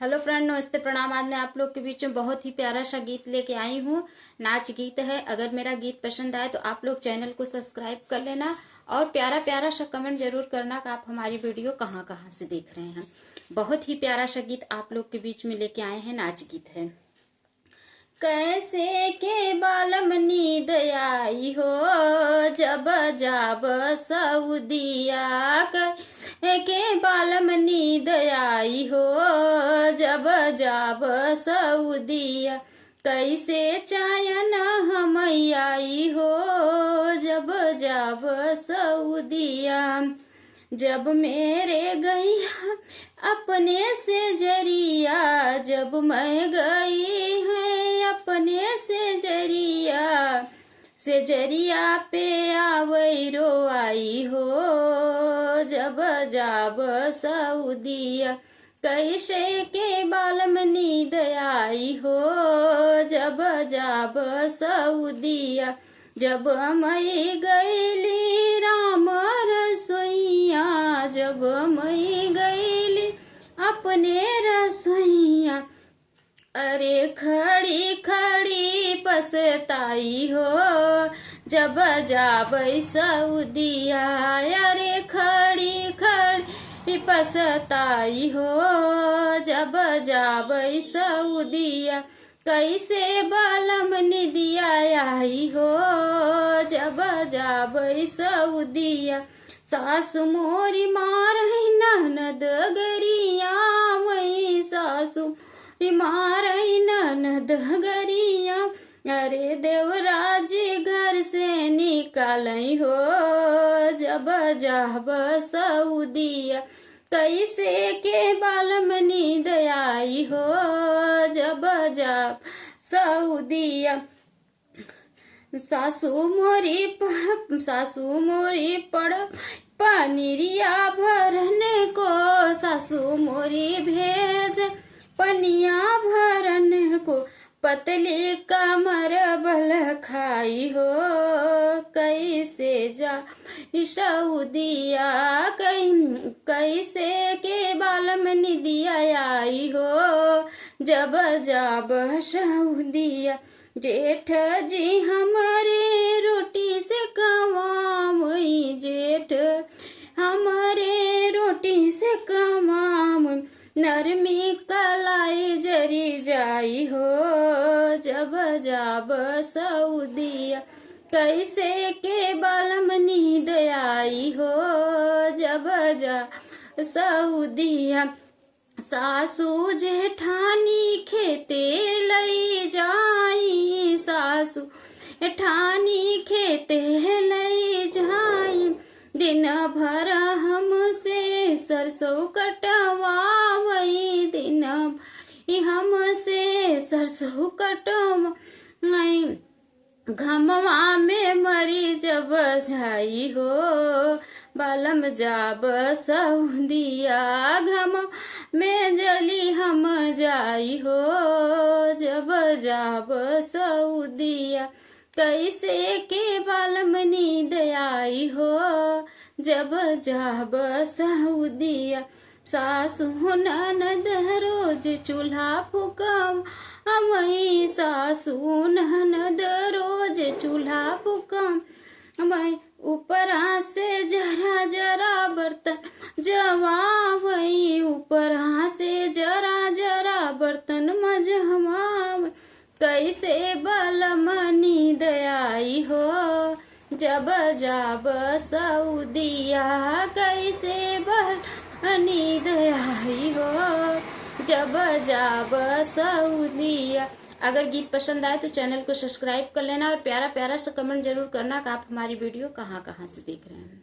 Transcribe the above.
Hello friend, नमस्ते, प्रणाम। आज मैं आप लोग के बीच में बहुत ही प्यारा सा गीत लेके आई हूँ। नाच गीत है। अगर मेरा गीत पसंद आए तो आप लोग चैनल को सब्सक्राइब कर लेना और प्यारा प्यारा सा कमेंट जरूर करना कि आप हमारी वीडियो कहाँ कहाँ से देख रहे हैं। बहुत ही प्यारा सा गीत आप लोग के बीच में लेके आए हैं। नाच गीत है। कैसे के बालम नींद आई हो जब जाब सऊदिया, के बालम नींद आई हो जब जाब सऊदिया, कैसे चायन हम आई हो जब जाब सऊदिया, जब मेरे गैया अपने से जरिया, जब मैं गई है अपने से जरिया पे आवै रो आई हो जब जाब सऊदिया, कैसे के बालम नींद आई हो जब जाब सऊदिया, जब मैं गईली राम रसोइया, जब मैं गईली अपने रसोइया, अरे खड़ी खड़ी पछताई हो जब जाबै सऊदिया, अरे खड़ी खड़ी पछताई हो जब जाबै सऊदिया, कैसे बालम निदिया आई हो जब जाबै सऊदिया, सासु मोरी मार ननद गरिया, वही सासु मार ननद गरिया, अरे देवराज घर से निकाल हो जब जाब सऊदिया, कैसे के बालम नींद आई हो जब जाब सऊदिया, सासू मोरी पड़ पनीरिया भरने को, सासू मोरी भेज पनिया भरने को, पतली कमर बल खाई हो कैसे जा सऊदिया, कैसे के बालम निदिया आई हो जब जाब सऊदिया, जेठ जी हमारे रोटी से कमाई, जेठ हमारे रोटी से कमाई, नरमी कलाई जरी जाई हो जब जाब सऊदिया, कैसे के बालम नींद आई हो जब जा सऊदिया, सासू जेठानी खेते लई जाई, सासू जेठानी खेते लई जाई, दिन भर हमसे सरसों कटवाई, दिन हमसे सरसों कटवाई, घमवा में मरी जब जाई हो बालम जाब सऊदिया, घम में जली हम जाई हो जब जाब सऊदिया, कैसे के बालम नींद आई हो जब जाब सऊदिया, सासू ननद रोज चूल्हा फुकाम, मैं सासू ननद रोज चूल्हा फुकाम, मैं ऊपरा से जरा जरा बर्तन जवावई, ऊपरा से जरा जरा बर्तन मजवावई, कैसे बालम नींद आई हो जब जाब सऊदिया, कैसे बालम नींद आई हो जब जाब सऊदिया। अगर गीत पसंद आए तो चैनल को सब्सक्राइब कर लेना और प्यारा प्यारा सा कमेंट जरूर करना कि आप हमारी वीडियो कहाँ कहाँ से देख रहे हैं।